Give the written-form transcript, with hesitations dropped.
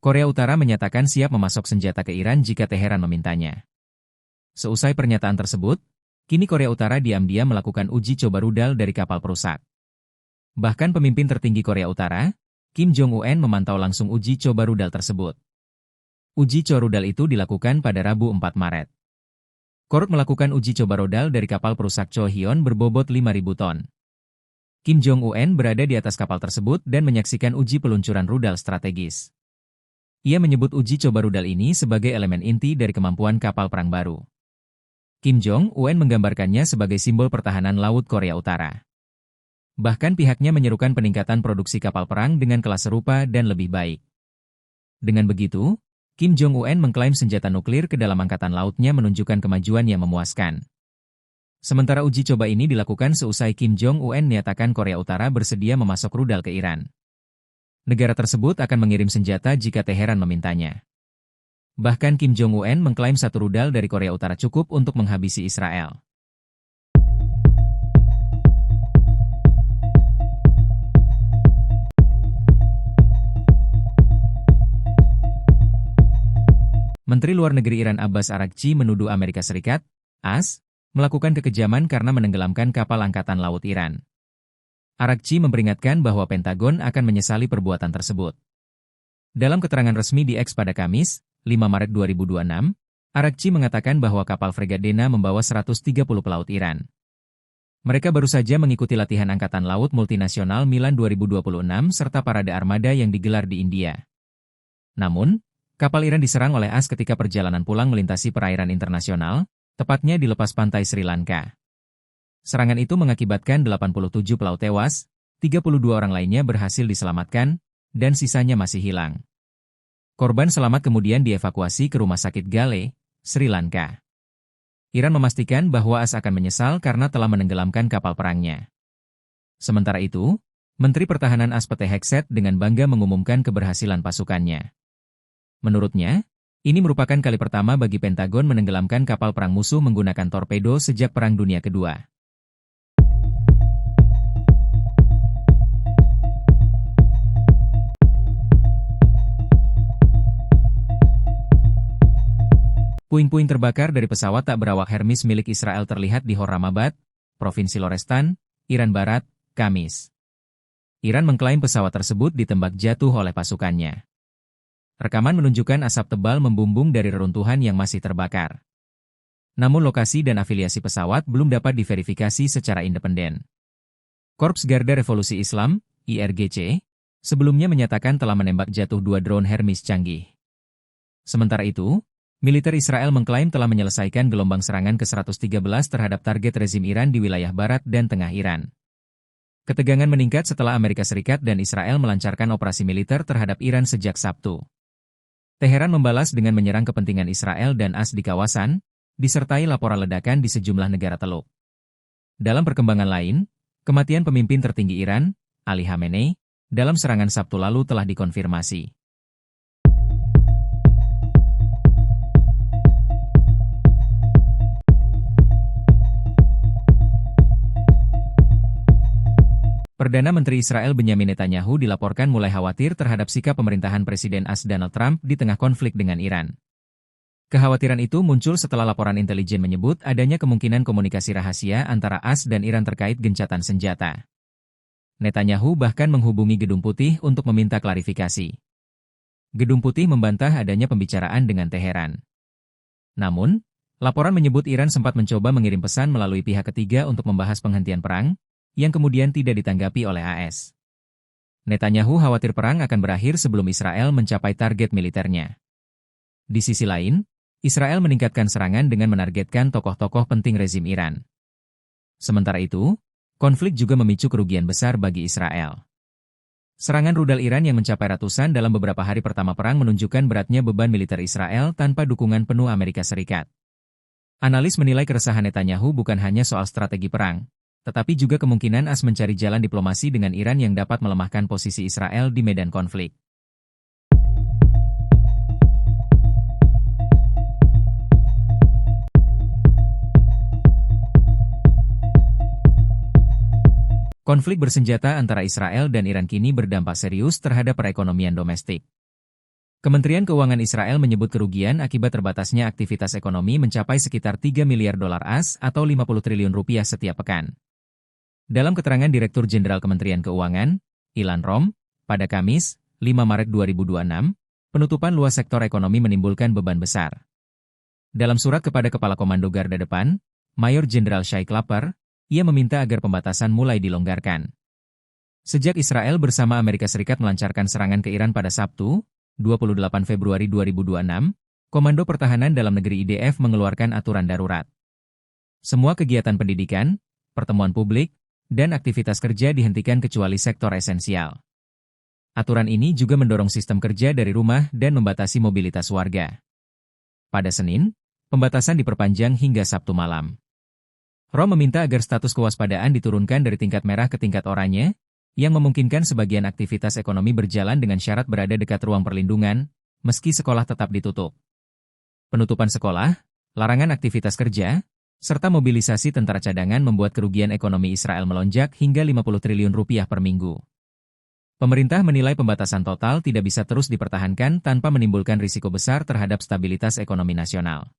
Korea Utara menyatakan siap memasok senjata ke Iran jika Teheran memintanya. Seusai pernyataan tersebut, kini Korea Utara diam-diam melakukan uji coba rudal dari kapal perusak. Bahkan pemimpin tertinggi Korea Utara, Kim Jong-un memantau langsung uji coba rudal tersebut. Uji coba rudal itu dilakukan pada Rabu 4 Maret. KORUT melakukan uji coba rudal dari kapal perusak Chohyeon berbobot 5.000 ton. Kim Jong-un berada di atas kapal tersebut dan menyaksikan uji peluncuran rudal strategis. Ia menyebut uji coba rudal ini sebagai elemen inti dari kemampuan kapal perang baru. Kim Jong-un menggambarkannya sebagai simbol pertahanan laut Korea Utara. Bahkan pihaknya menyerukan peningkatan produksi kapal perang dengan kelas serupa dan lebih baik. Dengan begitu, Kim Jong-un mengklaim senjata nuklir ke dalam angkatan lautnya menunjukkan kemajuan yang memuaskan. Sementara uji coba ini dilakukan seusai Kim Jong-un menyatakan Korea Utara bersedia memasok rudal ke Iran. Negara tersebut akan mengirim senjata jika Teheran memintanya. Bahkan Kim Jong-un mengklaim satu rudal dari Korea Utara cukup untuk menghabisi Israel. Menteri Luar Negeri Iran Abbas Araghchi menuduh Amerika Serikat, AS, melakukan kekejaman karena menenggelamkan kapal Angkatan Laut Iran. Araghchi memperingatkan bahwa Pentagon akan menyesali perbuatan tersebut. Dalam keterangan resmi di X pada Kamis, 5 Maret 2026, Araghchi mengatakan bahwa kapal fregat Dena membawa 130 pelaut Iran. Mereka baru saja mengikuti latihan Angkatan Laut Multinasional Milan 2026 serta parade armada yang digelar di India. Namun, kapal Iran diserang oleh AS ketika perjalanan pulang melintasi perairan internasional, tepatnya di lepas pantai Sri Lanka. Serangan itu mengakibatkan 87 pelaut tewas, 32 orang lainnya berhasil diselamatkan, dan sisanya masih hilang. Korban selamat kemudian dievakuasi ke Rumah Sakit Gale, Sri Lanka. Iran memastikan bahwa AS akan menyesal karena telah menenggelamkan kapal perangnya. Sementara itu, Menteri Pertahanan AS Pete Hegseth dengan bangga mengumumkan keberhasilan pasukannya. Menurutnya, ini merupakan kali pertama bagi Pentagon menenggelamkan kapal perang musuh menggunakan torpedo sejak Perang Dunia Kedua. Puing-puing terbakar dari pesawat tak berawak Hermes milik Israel terlihat di Horramabad, Provinsi Lorestan, Iran Barat, Kamis. Iran mengklaim pesawat tersebut ditembak jatuh oleh pasukannya. Rekaman menunjukkan asap tebal membumbung dari reruntuhan yang masih terbakar. Namun lokasi dan afiliasi pesawat belum dapat diverifikasi secara independen. Korps Garda Revolusi Islam, IRGC, sebelumnya menyatakan telah menembak jatuh 2 drone Hermes canggih. Sementara itu, militer Israel mengklaim telah menyelesaikan gelombang serangan ke-113 terhadap target rezim Iran di wilayah barat dan tengah Iran. Ketegangan meningkat setelah Amerika Serikat dan Israel melancarkan operasi militer terhadap Iran sejak Sabtu. Teheran membalas dengan menyerang kepentingan Israel dan AS di kawasan, disertai laporan ledakan di sejumlah negara Teluk. Dalam perkembangan lain, kematian pemimpin tertinggi Iran, Ali Khamenei, dalam serangan Sabtu lalu telah dikonfirmasi. Perdana Menteri Israel Benyamin Netanyahu dilaporkan mulai khawatir terhadap sikap pemerintahan Presiden AS Donald Trump di tengah konflik dengan Iran. Kekhawatiran itu muncul setelah laporan intelijen menyebut adanya kemungkinan komunikasi rahasia antara AS dan Iran terkait gencatan senjata. Netanyahu bahkan menghubungi Gedung Putih untuk meminta klarifikasi. Gedung Putih membantah adanya pembicaraan dengan Teheran. Namun, laporan menyebut Iran sempat mencoba mengirim pesan melalui pihak ketiga untuk membahas penghentian perang, yang kemudian tidak ditanggapi oleh AS. Netanyahu khawatir perang akan berakhir sebelum Israel mencapai target militernya. Di sisi lain, Israel meningkatkan serangan dengan menargetkan tokoh-tokoh penting rezim Iran. Sementara itu, konflik juga memicu kerugian besar bagi Israel. Serangan rudal Iran yang mencapai ratusan dalam beberapa hari pertama perang menunjukkan beratnya beban militer Israel tanpa dukungan penuh Amerika Serikat. Analis menilai keresahan Netanyahu bukan hanya soal strategi perang, tetapi juga kemungkinan AS mencari jalan diplomasi dengan Iran yang dapat melemahkan posisi Israel di medan konflik. Konflik bersenjata antara Israel dan Iran kini berdampak serius terhadap perekonomian domestik. Kementerian Keuangan Israel menyebut kerugian akibat terbatasnya aktivitas ekonomi mencapai sekitar 3 miliar dolar AS atau 50 triliun rupiah setiap pekan. Dalam keterangan Direktur Jenderal Kementerian Keuangan, Ilan Rom, pada Kamis, 5 Maret 2026, penutupan luas sektor ekonomi menimbulkan beban besar. Dalam surat kepada Kepala Komando Garda Depan, Mayor Jenderal Shai Klaper, ia meminta agar pembatasan mulai dilonggarkan. Sejak Israel bersama Amerika Serikat melancarkan serangan ke Iran pada Sabtu, 28 Februari 2026, Komando Pertahanan Dalam Negeri IDF mengeluarkan aturan darurat. Semua kegiatan pendidikan, pertemuan publik, dan aktivitas kerja dihentikan kecuali sektor esensial. Aturan ini juga mendorong sistem kerja dari rumah dan membatasi mobilitas warga. Pada Senin, pembatasan diperpanjang hingga Sabtu malam. Rom meminta agar status kewaspadaan diturunkan dari tingkat merah ke tingkat oranye, yang memungkinkan sebagian aktivitas ekonomi berjalan dengan syarat berada dekat ruang perlindungan, meski sekolah tetap ditutup. Penutupan sekolah, larangan aktivitas kerja, serta mobilisasi tentara cadangan membuat kerugian ekonomi Israel melonjak hingga 50 triliun rupiah per minggu. Pemerintah menilai pembatasan total tidak bisa terus dipertahankan tanpa menimbulkan risiko besar terhadap stabilitas ekonomi nasional.